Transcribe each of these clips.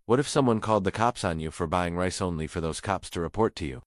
What if someone called the cops on you for buying rice only for those cops to report to you?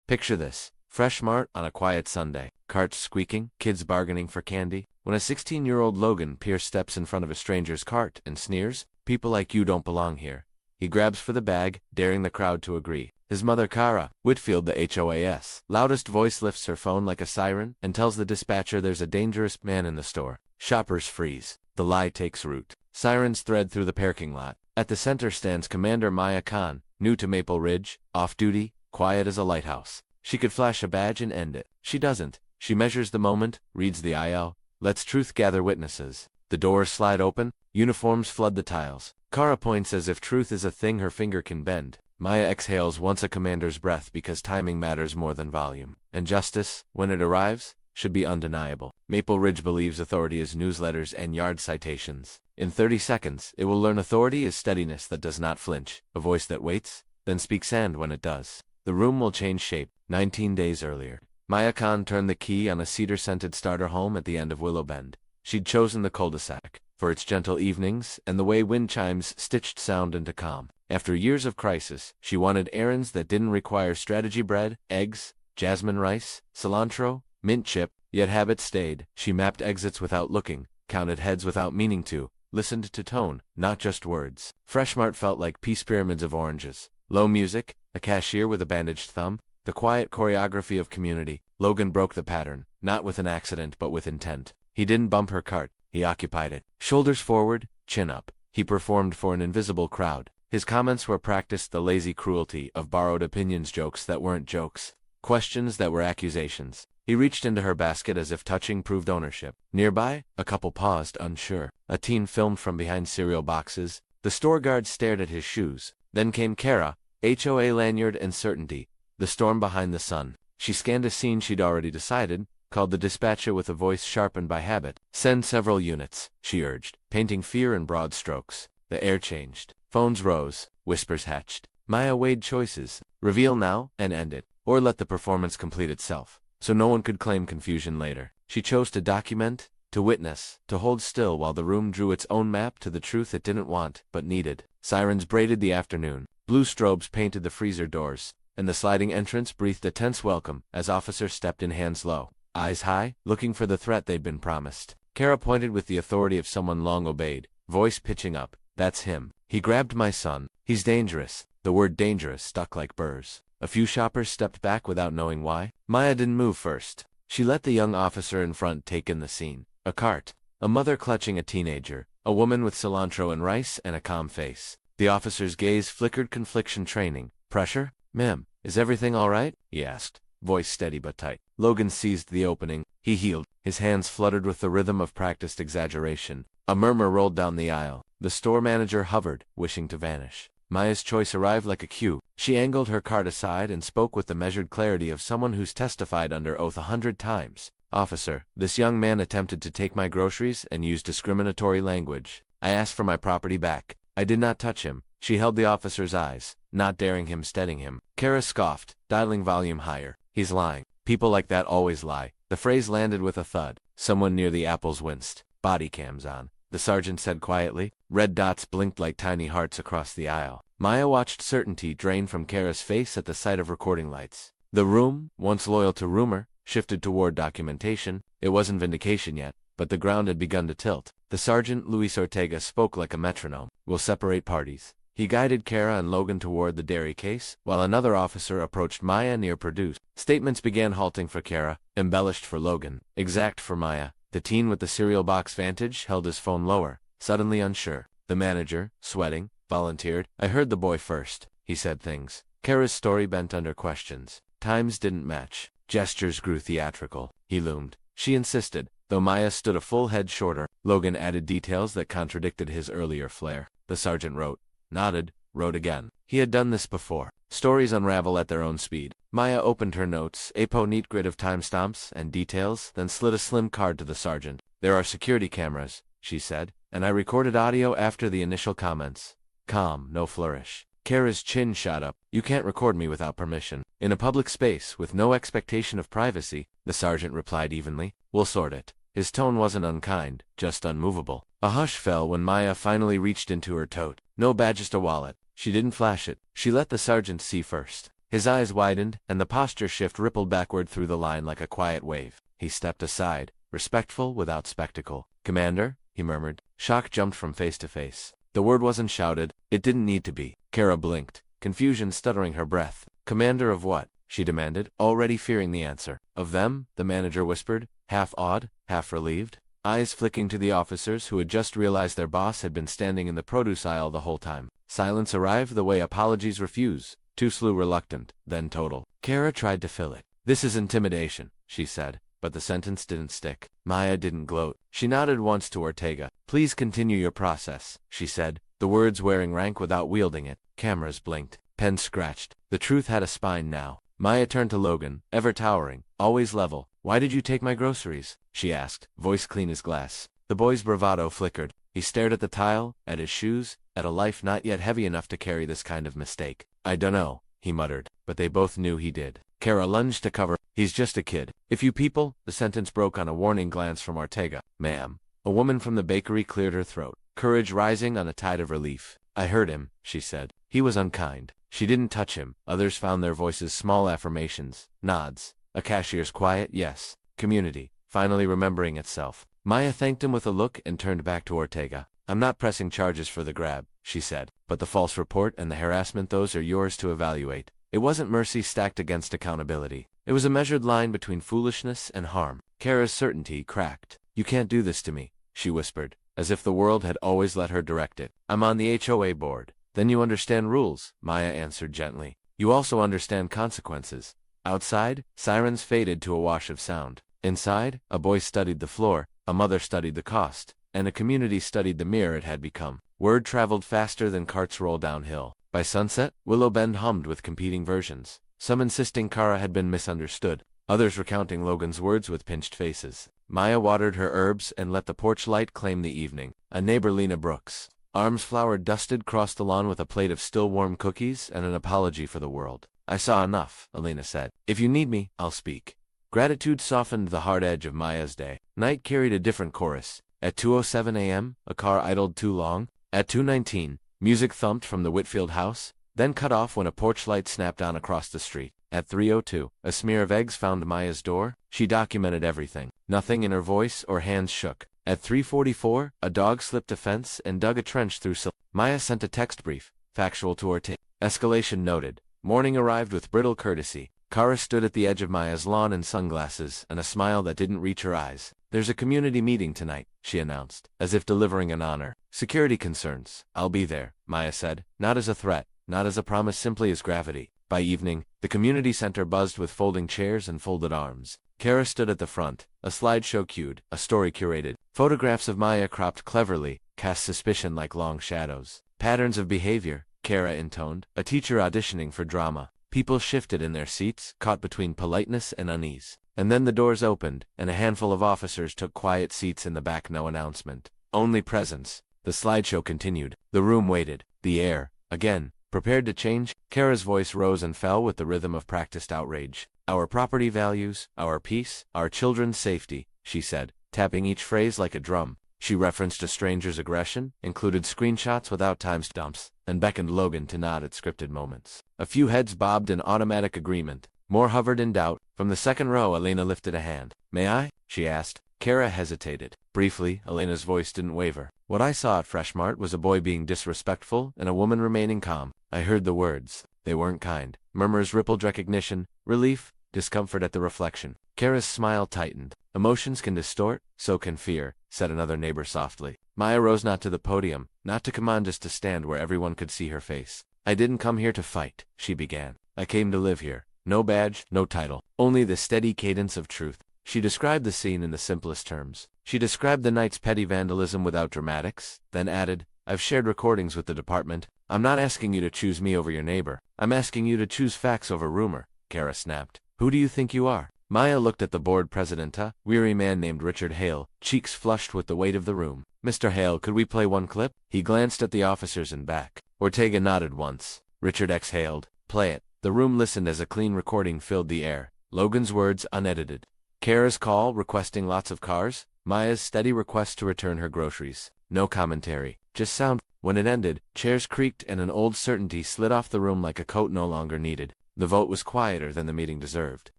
Picture this. Fresh Mart on a quiet Sunday. Carts squeaking, kids bargaining for candy. When a 16-year-old Logan Pierce steps in front of a stranger's cart and sneers, "People like you don't belong here." He grabs for the bag, daring the crowd to agree. His mother Kara, Whitfield the HOA's loudest voice lifts her phone like a siren and tells the dispatcher there's a dangerous man in the store. Shoppers freeze. The lie takes root. Sirens thread through the parking lot. At the center stands Commander Maya Khan, new to Maple Ridge, off-duty, quiet as a lighthouse. She could flash a badge and end it. She doesn't. She measures the moment, reads the IL, lets truth gather witnesses. The doors slide open, uniforms flood the tiles. Kara points as if truth is a thing her finger can bend. Maya exhales once a commander's breath because timing matters more than volume. And justice, when it arrives, should be undeniable. Maple Ridge believes authority is newsletters and yard citations. In 30 seconds, it will learn authority is steadiness that does not flinch, a voice that waits, then speaks and when it does. The room will change shape. 19 days earlier, Maya Khan turned the key on a cedar-scented starter home at the end of Willow Bend. She'd chosen the cul-de-sac for its gentle evenings and the way wind chimes stitched sound into calm. After years of crisis, she wanted errands that didn't require strategy bread, eggs, jasmine rice, cilantro, mint chip, yet habit stayed. She mapped exits without looking, counted heads without meaning to, listened to tone, not just words. Fresh Mart felt like peace pyramids of oranges. Low music, a cashier with a bandaged thumb, the quiet choreography of community. Logan broke the pattern, not with an accident but with intent. He didn't bump her cart, he occupied it. Shoulders forward, chin up. He performed for an invisible crowd. His comments were practiced the lazy cruelty of borrowed opinions, jokes that weren't jokes, questions that were accusations. He reached into her basket as if touching proved ownership. Nearby, a couple paused, unsure. A teen filmed from behind cereal boxes. The store guard stared at his shoes. Then came Kara, HOA lanyard and certainty. The storm behind the sun. She scanned a scene she'd already decided, called the dispatcher with a voice sharpened by habit. "Send several units," she urged, painting fear in broad strokes. The air changed. Phones rose. Whispers hatched. Maya weighed choices. Reveal now and end it, or let the performance complete itself, so no one could claim confusion later. She chose to document, to witness, to hold still while the room drew its own map to the truth it didn't want, but needed. Sirens braided the afternoon. Blue strobes painted the freezer doors, and the sliding entrance breathed a tense welcome as officers stepped in, hands low, eyes high, looking for the threat they'd been promised. Kara pointed with the authority of someone long obeyed, voice pitching up. "That's him. He grabbed my son. He's dangerous." The word dangerous stuck like burrs. A few shoppers stepped back without knowing why. Maya didn't move first. She let the young officer in front take in the scene. A cart. A mother clutching a teenager. A woman with cilantro and rice and a calm face. The officer's gaze flickered confliction training. "Pressure? Ma'am, is everything all right?" he asked, voice steady but tight. Logan seized the opening. He heeled. His hands fluttered with the rhythm of practiced exaggeration. A murmur rolled down the aisle. The store manager hovered, wishing to vanish. Maya's choice arrived like a cue. She angled her cart aside and spoke with the measured clarity of someone who's testified under oath 100 times. "Officer, this young man attempted to take my groceries and used discriminatory language. I asked for my property back. I did not touch him." She held the officer's eyes, not daring him, steadying him. Kara scoffed, dialing volume higher. "He's lying. People like that always lie." The phrase landed with a thud. Someone near the apples winced. "Body cams on," the sergeant said quietly. Red dots blinked like tiny hearts across the aisle. Maya watched certainty drain from Kara's face at the sight of recording lights. The room, once loyal to rumor, shifted toward documentation. It wasn't vindication yet, but the ground had begun to tilt. The sergeant, Luis Ortega, spoke like a metronome. "We'll separate parties." He guided Kara and Logan toward the dairy case, while another officer approached Maya near Purdue's. Statements began halting for Kara, embellished for Logan, exact for Maya. The teen with the cereal box vantage held his phone lower, suddenly unsure. The manager, sweating, volunteered. "I heard the boy first. He said things." Kara's story bent under questions. Times didn't match. Gestures grew theatrical. He loomed. She insisted, though Maya stood a full head shorter. Logan added details that contradicted his earlier flair. The sergeant wrote, nodded, wrote again. He had done this before. Stories unravel at their own speed. Maya opened her notes, a neat grid of timestamps and details, then slid a slim card to the sergeant. "There are security cameras," she said, "and I recorded audio after the initial comments." Calm, no flourish. Kara's chin shot up. "You can't record me without permission. In a public space, with no expectation of privacy," the sergeant replied evenly. "We'll sort it." His tone wasn't unkind, just unmovable. A hush fell when Maya finally reached into her tote. No badge, just a wallet. She didn't flash it. She let the sergeant see first. His eyes widened, and the posture shift rippled backward through the line like a quiet wave. He stepped aside, respectful without spectacle. "Commander?" he murmured. Shock jumped from face to face. The word wasn't shouted. It didn't need to be. Kara blinked, confusion stuttering her breath. "Commander of what?" she demanded, already fearing the answer. "Of them," the manager whispered, half awed, half relieved, eyes flicking to the officers who had just realized their boss had been standing in the produce aisle the whole time. Silence arrived the way apologies refuse, too slow, reluctant, then total. Kara tried to fill it. "This is intimidation," she said, but the sentence didn't stick. Maya didn't gloat. She nodded once to Ortega. "Please continue your process," she said, the words wearing rank without wielding it. Cameras blinked. Pens scratched. The truth had a spine now. Maya turned to Logan, ever towering, always level. "Why did you take my groceries?" she asked, voice clean as glass. The boy's bravado flickered. He stared at the tile, at his shoes, at a life not yet heavy enough to carry this kind of mistake. "I dunno," he muttered, but they both knew he did. Kara lunged to cover. "He's just a kid. If you people—" The sentence broke on a warning glance from Ortega. "Ma'am." A woman from the bakery cleared her throat, courage rising on a tide of relief. "I heard him," she said. "He was unkind." She didn't touch him. Others found their voices small affirmations, nods. A cashier's quiet yes. Community, finally remembering itself. Maya thanked him with a look and turned back to Ortega. "I'm not pressing charges for the grab," she said, "but the false report and the harassment, those are yours to evaluate." It wasn't mercy stacked against accountability. It was a measured line between foolishness and harm. Kara's certainty cracked. "You can't do this to me," she whispered, as if the world had always let her direct it. "I'm on the HOA board." "Then you understand rules," Maya answered gently. "You also understand consequences." Outside, sirens faded to a wash of sound. Inside, a boy studied the floor, a mother studied the cost, and a community studied the mirror it had become. Word traveled faster than carts roll downhill. By sunset, Willow Bend hummed with competing versions. Some insisting Kara had been misunderstood, others recounting Logan's words with pinched faces. Maya watered her herbs and let the porch light claim the evening. A neighbor, Lena Brooks, arms flowered dusted, crossed the lawn with a plate of still warm cookies and an apology for the world. "I saw enough," Elena said. "If you need me, I'll speak." Gratitude softened the hard edge of Maya's day. Night carried a different chorus. At 2:07 a.m., a car idled too long. At 2:19, music thumped from the Whitfield house, then cut off when a porch light snapped on across the street. At 3:02, a smear of eggs found Maya's door. She documented everything. Nothing in her voice or hands shook. At 3:44, a dog slipped a fence and dug a trench through Maya sent a text brief, factual to Ortega. Escalation noted. Morning arrived with brittle courtesy. Kara stood at the edge of Maya's lawn in sunglasses and a smile that didn't reach her eyes. "There's a community meeting tonight," she announced, as if delivering an honor. "Security concerns. I'll be there," Maya said, not as a threat, not as a promise, simply as gravity. By evening, the community center buzzed with folding chairs and folded arms. Kara stood at the front, a slideshow cued, a story curated. Photographs of Maya cropped cleverly, cast suspicion like long shadows. "Patterns of behavior," Kara intoned, "a teacher auditioning for drama." People shifted in their seats, caught between politeness and unease. And then the doors opened, and a handful of officers took quiet seats in the back. No announcement, only presence. The slideshow continued. The room waited. The air, again, prepared to change. Kara's voice rose and fell with the rhythm of practiced outrage. "Our property values, our peace, our children's safety," she said, tapping each phrase like a drum. She referenced a stranger's aggression, included screenshots without timestamps, and beckoned Logan to nod at scripted moments. A few heads bobbed in automatic agreement. More hovered in doubt. From the second row, Elena lifted a hand. "May I?" she asked. Kara hesitated. Briefly, Elena's voice didn't waver. "What I saw at Freshmart was a boy being disrespectful and a woman remaining calm. I heard the words. They weren't kind." Murmurs rippled recognition, relief, discomfort at the reflection. Kara's smile tightened. "Emotions can distort, so can fear," said another neighbor softly. Maya rose, not to the podium, not to command, just to stand where everyone could see her face. "I didn't come here to fight," she began. "I came to live here. No badge, no title, only the steady cadence of truth." She described the scene in the simplest terms. She described the night's petty vandalism without dramatics, then added, "I've shared recordings with the department. I'm not asking you to choose me over your neighbor. I'm asking you to choose facts over rumor." Kara snapped. "Who do you think you are?" Maya looked at the board president, a weary man named Richard Hale, cheeks flushed with the weight of the room. "Mr. Hale, could we play one clip?" He glanced at the officers in back. Ortega nodded once. Richard exhaled. "Play it." The room listened as a clean recording filled the air. Logan's words unedited. Kara's call requesting lots of cars, Maya's steady request to return her groceries. No commentary, just sound. When it ended, chairs creaked and an old certainty slid off the room like a coat no longer needed. The vote was quieter than the meeting deserved.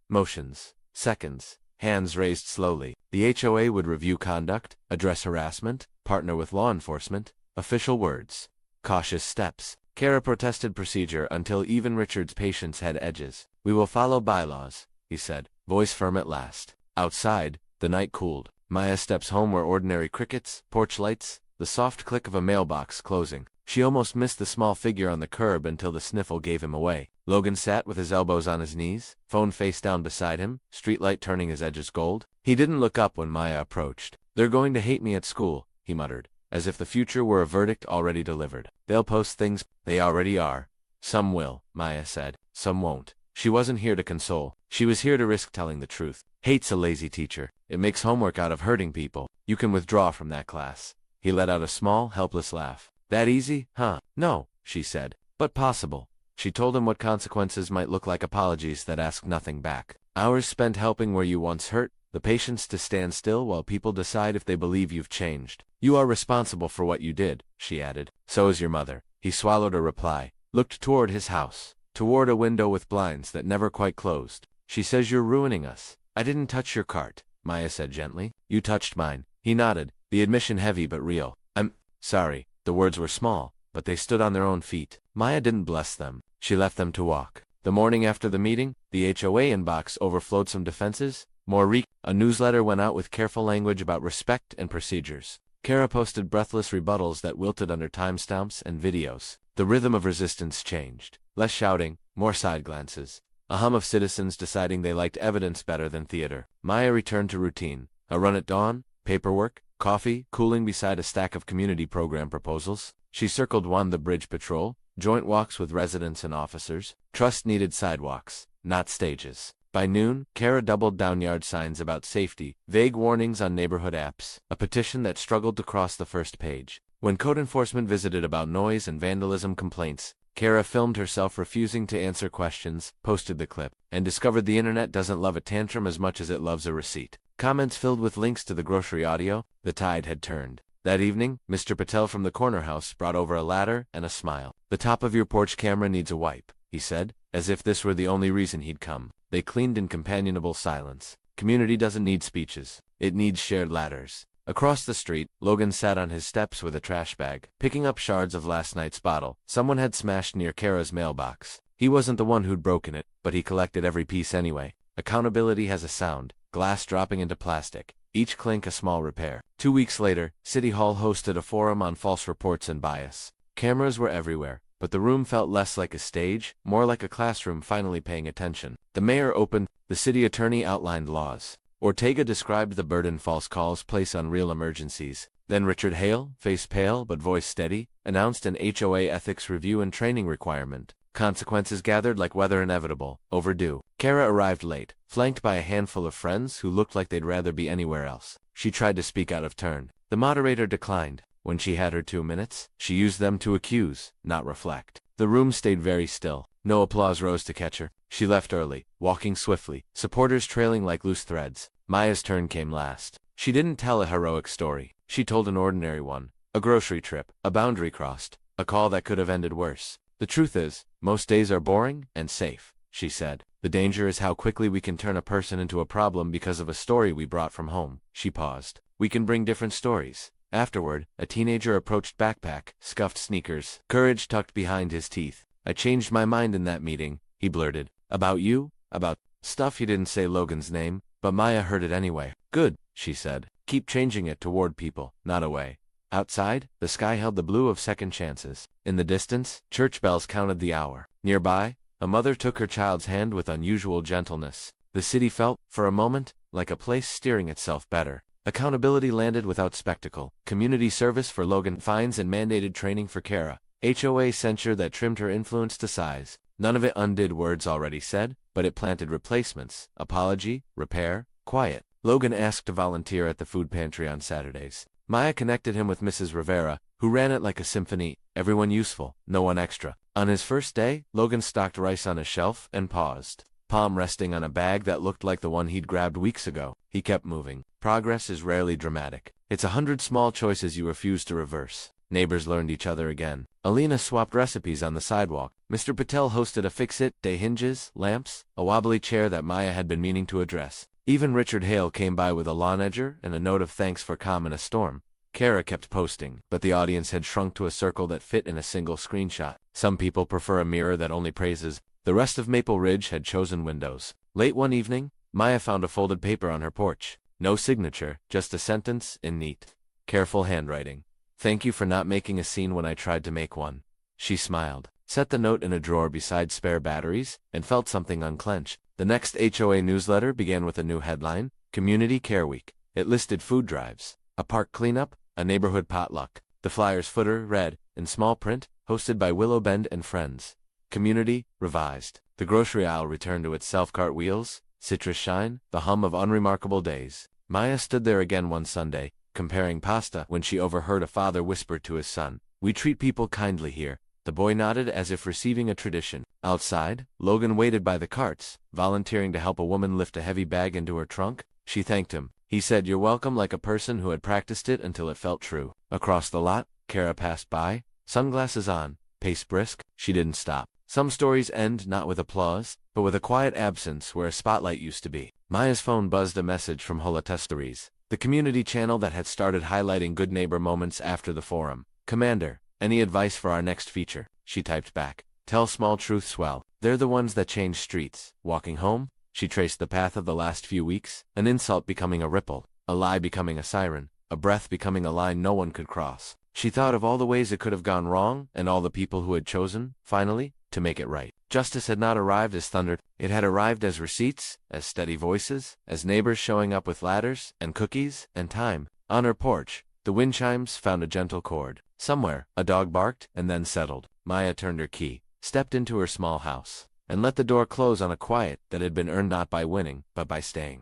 Motions. Seconds. Hands raised slowly. The HOA would review conduct, address harassment, partner with law enforcement. Official words. Cautious steps. Kara protested procedure until even Richard's patience had edges. "We will follow bylaws," he said, voice firm at last. Outside, the night cooled. Maya's steps home were ordinary crickets, porch lights, the soft click of a mailbox closing. She almost missed the small figure on the curb until the sniffle gave him away. Logan sat with his elbows on his knees, phone face down beside him, streetlight turning his edges gold. He didn't look up when Maya approached. "They're going to hate me at school," he muttered, as if the future were a verdict already delivered. "They'll post things." "They already are." "Some will," Maya said. "Some won't." She wasn't here to console. She was here to risk telling the truth. "Hate's a lazy teacher. It makes homework out of hurting people. You can withdraw from that class." He let out a small, helpless laugh. "That easy, huh?" "No," she said. "But possible." She told him what consequences might look like: apologies that ask nothing back, hours spent helping where you once hurt, the patience to stand still while people decide if they believe you've changed. "You are responsible for what you did," she added. "So is your mother." He swallowed a reply, looked toward his house, toward a window with blinds that never quite closed. "She says you're ruining us." "I didn't touch your cart," Maya said gently. "You touched mine." He nodded, the admission heavy but real. "I'm sorry." The words were small, but they stood on their own feet. Maya didn't bless them. She left them to walk. The morning after the meeting, the HOA inbox overflowed some defenses. A newsletter went out with careful language about respect and procedures. Kara posted breathless rebuttals that wilted under timestamps and videos. The rhythm of resistance changed. Less shouting, more side glances. A hum of citizens deciding they liked evidence better than theater. Maya returned to routine. A run at dawn, paperwork, coffee, cooling beside a stack of community program proposals. She circled one: the bridge patrol, joint walks with residents and officers. Trust needed sidewalks, not stages. By noon, Kara doubled down yard signs about safety, vague warnings on neighborhood apps, a petition that struggled to cross the first page. When code enforcement visited about noise and vandalism complaints, Kara filmed herself refusing to answer questions, posted the clip, and discovered the internet doesn't love a tantrum as much as it loves a receipt. Comments filled with links to the grocery audio. The tide had turned. That evening, Mr. Patel from the corner house brought over a ladder and a smile. "The top of your porch camera needs a wipe," he said, as if this were the only reason he'd come. They cleaned in companionable silence. Community doesn't need speeches. It needs shared ladders. Across the street, Logan sat on his steps with a trash bag, picking up shards of last night's bottle someone had smashed near Kara's mailbox. He wasn't the one who'd broken it, but he collected every piece anyway. Accountability has a sound, glass dropping into plastic, each clink a small repair. 2 weeks later, City Hall hosted a forum on false reports and bias. Cameras were everywhere, but the room felt less like a stage, more like a classroom finally paying attention. The mayor opened, the city attorney outlined laws. Ortega described the burden false calls place on real emergencies. Then Richard Hale, face pale but voice steady, announced an HOA ethics review and training requirement. Consequences gathered like weather, inevitable, overdue. Kara arrived late, flanked by a handful of friends who looked like they'd rather be anywhere else. She tried to speak out of turn. The moderator declined. When she had her 2 minutes, she used them to accuse, not reflect. The room stayed very still. No applause rose to catch her. She left early, walking swiftly, supporters trailing like loose threads. Maya's turn came last. She didn't tell a heroic story. She told an ordinary one. A grocery trip, a boundary crossed, a call that could have ended worse. "The truth is, most days are boring and safe," she said. "The danger is how quickly we can turn a person into a problem because of a story we brought from home." She paused. "We can bring different stories." Afterward, a teenager approached, backpack, scuffed sneakers, courage tucked behind his teeth. "I changed my mind in that meeting," he blurted. "About you? About stuff." He didn't say Logan's name, but Maya heard it anyway. "Good," she said. "Keep changing it toward people, not away." Outside, the sky held the blue of second chances. In the distance, church bells counted the hour. Nearby, a mother took her child's hand with unusual gentleness. The city felt, for a moment, like a place steering itself better. Accountability landed without spectacle. Community service for Logan, fines and mandated training for Kara. HOA censure that trimmed her influence to size. None of it undid words already said, but it planted replacements. Apology, repair, quiet. Logan asked to volunteer at the food pantry on Saturdays. Maya connected him with Mrs. Rivera, who ran it like a symphony. Everyone useful, no one extra. On his first day, Logan stocked rice on a shelf and paused. palm resting on a bag that looked like the one he'd grabbed weeks ago. He kept moving. Progress is rarely dramatic. It's 100 small choices you refuse to reverse. Neighbors learned each other again. Alina swapped recipes on the sidewalk. Mr. Patel hosted a fix-it, day hinges, lamps, a wobbly chair that Maya had been meaning to address. Even Richard Hale came by with a lawn edger and a note of thanks for calm in a storm. Kara kept posting, but the audience had shrunk to a circle that fit in a single screenshot. Some people prefer a mirror that only praises. The rest of Maple Ridge had chosen windows. Late one evening, Maya found a folded paper on her porch. No signature, just a sentence in neat, careful handwriting. "Thank you for not making a scene when I tried to make one." She smiled, set the note in a drawer beside spare batteries, and felt something unclench. The next HOA newsletter began with a new headline, Community Care Week. It listed food drives, a park cleanup, a neighborhood potluck. The flyer's footer read, in small print, hosted by Willow Bend and Friends. Community, revised. The grocery aisle returned to its self-cart wheels, citrus shine, the hum of unremarkable days. Maya stood there again one Sunday, comparing pasta, when she overheard a father whisper to his son, "We treat people kindly here." The boy nodded as if receiving a tradition. Outside, Logan waited by the carts, volunteering to help a woman lift a heavy bag into her trunk. She thanked him. He said, "You're welcome," like a person who had practiced it until it felt true. Across the lot, Kara passed by, sunglasses on, pace brisk. She didn't stop. Some stories end not with applause, but with a quiet absence where a spotlight used to be. Maya's phone buzzed a message from Holatesteries, the community channel that had started highlighting good neighbor moments after the forum. "Commander, any advice for our next feature?" She typed back. "Tell small truths well. They're the ones that change streets." Walking home, she traced the path of the last few weeks, an insult becoming a ripple, a lie becoming a siren, a breath becoming a line no one could cross. She thought of all the ways it could have gone wrong and all the people who had chosen, finally, to make it right. Justice had not arrived as thundered. It had arrived as receipts, as steady voices, as neighbors showing up with ladders, and cookies, and time. On her porch, the wind chimes found a gentle chord. Somewhere, a dog barked and then settled. Maya turned her key, stepped into her small house, and let the door close on a quiet that had been earned not by winning, but by staying.